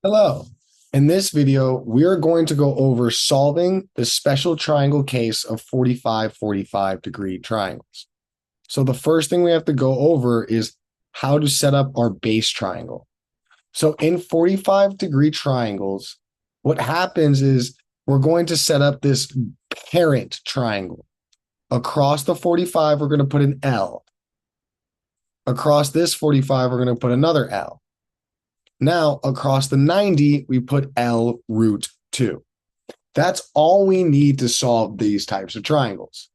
Hello. In this video, we are going to go over solving the special triangle case of 45-45 degree triangles. So the first thing we have to go over is how to set up our base triangle. So in 45-degree triangles, what happens is we're going to set up this parent triangle. Across the 45, we're going to put an L. Across this 45, we're going to put another L. Now, across the 90, we put L root 2. That's all we need to solve these types of triangles.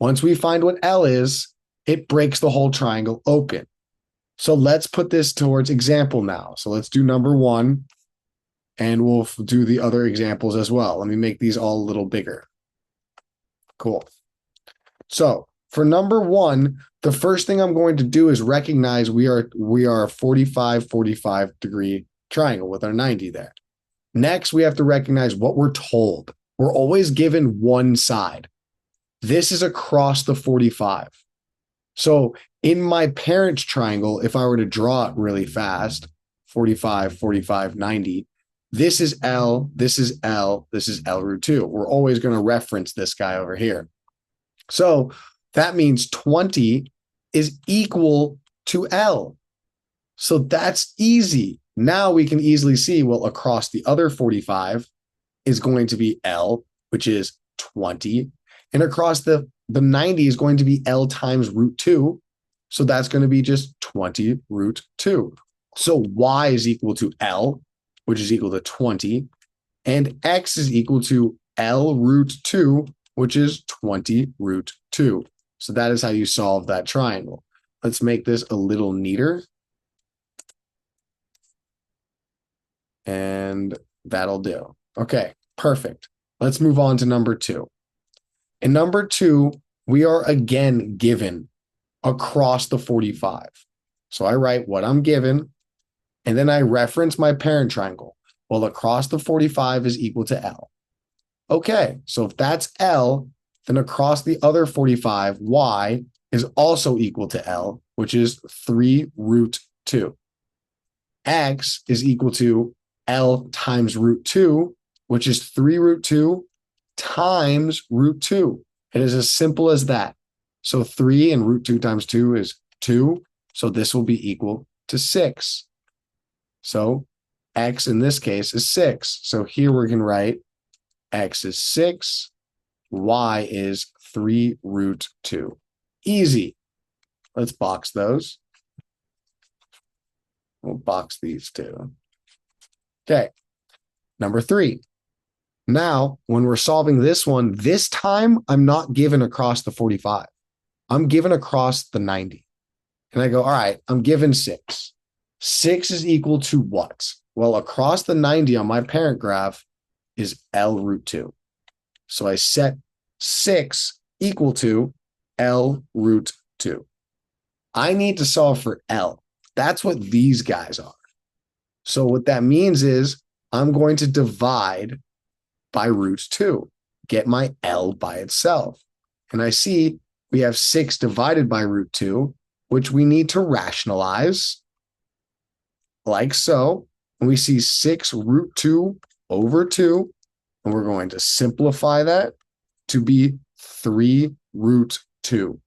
Once we find what L is, it breaks the whole triangle open. So let's put this towards example now. So let's do number 1, and we'll do the other examples as well. Let me make these all a little bigger. Cool. So for number 1, the first thing I'm going to do is recognize we are a 45-45 degree triangle with our 90 there. Next, we have to recognize what we're told. We're always given one side. This is across the 45. So in my parent triangle, if I were to draw it really fast, 45, 45, 90, this is L, this is L, this is L root 2. We're always going to reference this guy over here. So that means 20 is equal to L. So that's easy. Now we can easily see, well, across the other 45 is going to be L, which is 20. And across the 90 is going to be L times root 2. So that's going to be just 20 root 2. So Y is equal to L, which is equal to 20. And X is equal to L root 2, which is 20 root 2. So that is how you solve that triangle. Let's make this a little neater. And that'll do. Okay, perfect. Let's move on to number 2. In number 2, we are again given across the 45. So I write what I'm given, and then I reference my parent triangle. Well, across the 45 is equal to L. Okay, so if that's L, then across the other 45, Y is also equal to L, which is 3 root 2. X is equal to L times root 2, which is 3 root 2 times root 2. It is as simple as that. So 3 and root 2 times 2 is 2. So this will be equal to 6. So X in this case is 6. So here we can write X is 6. Y is 3 root 2. Easy. Let's box those. We'll box these too. Okay. Number 3. Now, when we're solving this one, this time I'm not given across the 45. I'm given across the 90. And I go, all right, I'm given 6. 6 is equal to what? Well, across the 90 on my parent graph is L root 2. So I set 6 equal to L root 2. I need to solve for L. That's what these guys are. So what that means is I'm going to divide by root 2, get my L by itself. And I see we have 6 divided by root 2, which we need to rationalize like so. And we see 6 root 2 over 2. And we're going to simplify that to be 3 root 2.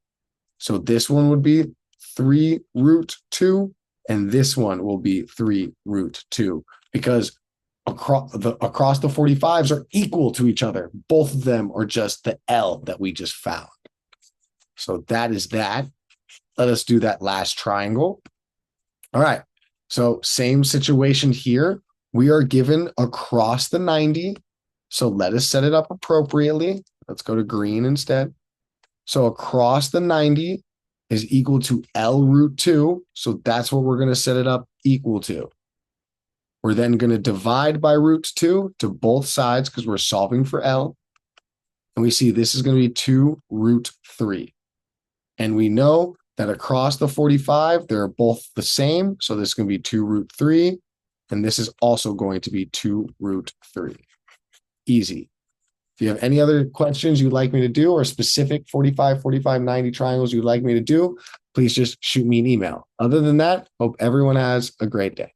So this one would be 3 root 2, and this one will be 3 root 2, because across the 45s are equal to each other. Both of them are just the L that we just found. So that is that. Let us do that last triangle. All right. So same situation here. We are given across the 90. So let us set it up appropriately. Let's go to green instead. So across the 90 is equal to L root 2. So that's what we're going to set it up equal to. We're then going to divide by root 2 to both sides because we're solving for L. And we see this is going to be 2 root 3. And we know that across the 45, they're both the same. So this is going to be 2 root 3. And this is also going to be 2 root 3. Easy. If you have any other questions you'd like me to do, or specific 45, 45, 90 triangles you'd like me to do, please just shoot me an email. Other than that, hope everyone has a great day.